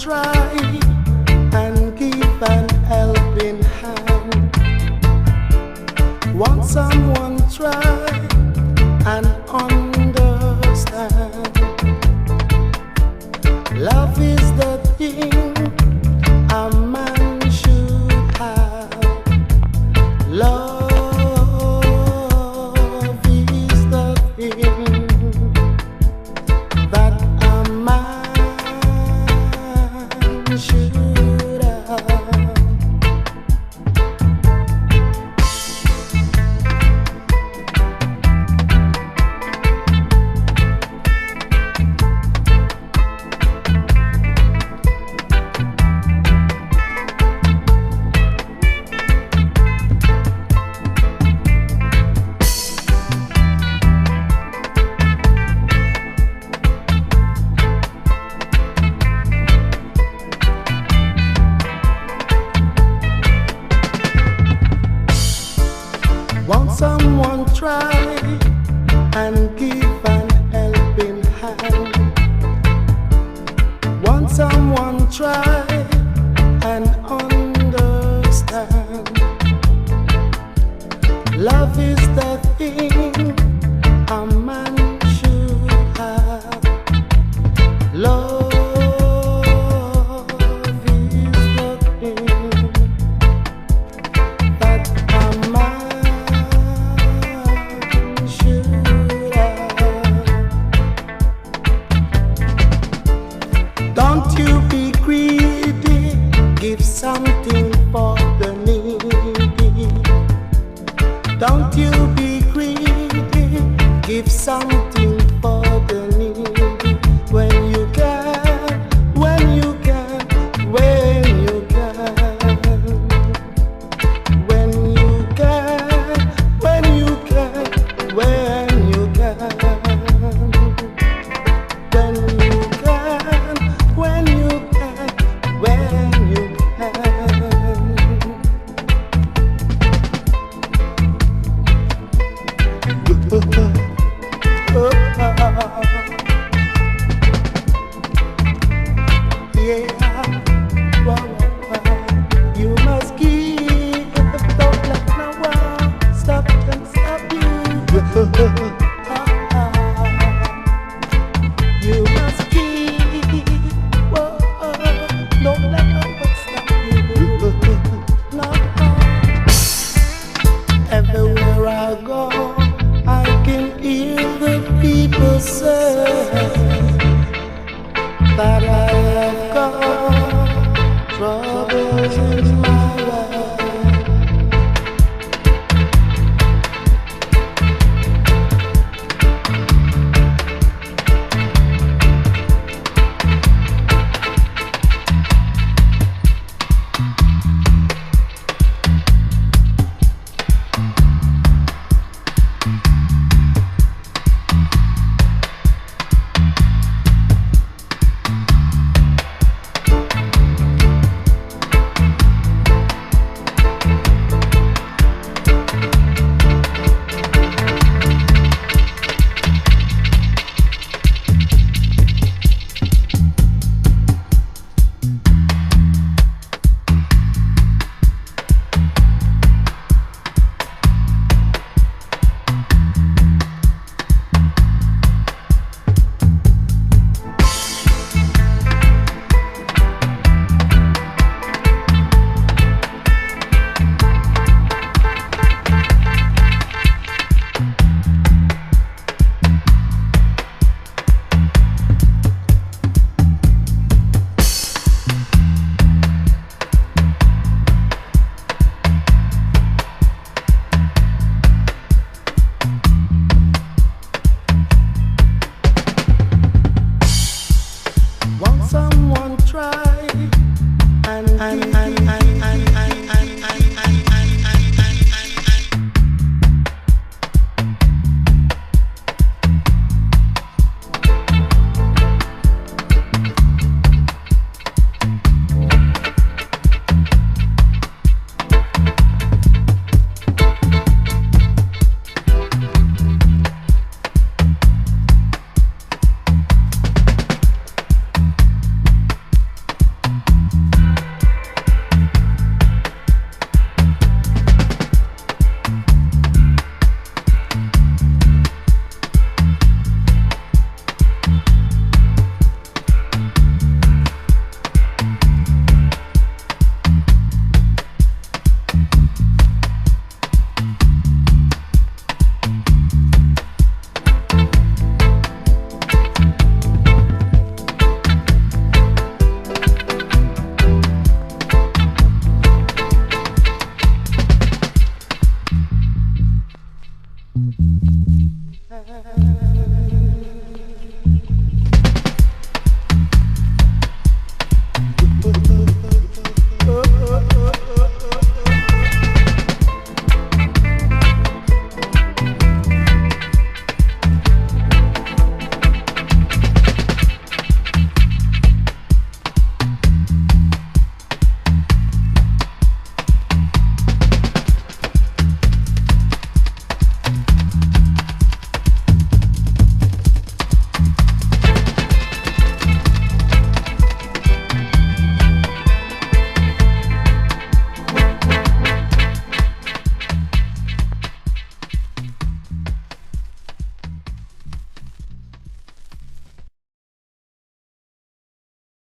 try and give an helping hand? Won't someone try and understand? Love is the thing a man should have. Love is the thing that a man should have. Won't someone try and give an helping hand? Won't someone try and understand? Love is the thing a man should have. Love is the thing that a man should have. Don't you be greedy, give something for the needy. Don't you be greedy, give something for the needy. When you can, when you can, when you can. When you can, when you can, when you can. When you can, when you can, when you can. Yeah, you must give, don't let no one stop and stop you. You must give, don't let no one stop you. No. Everywhere I go, I can hear the people say that I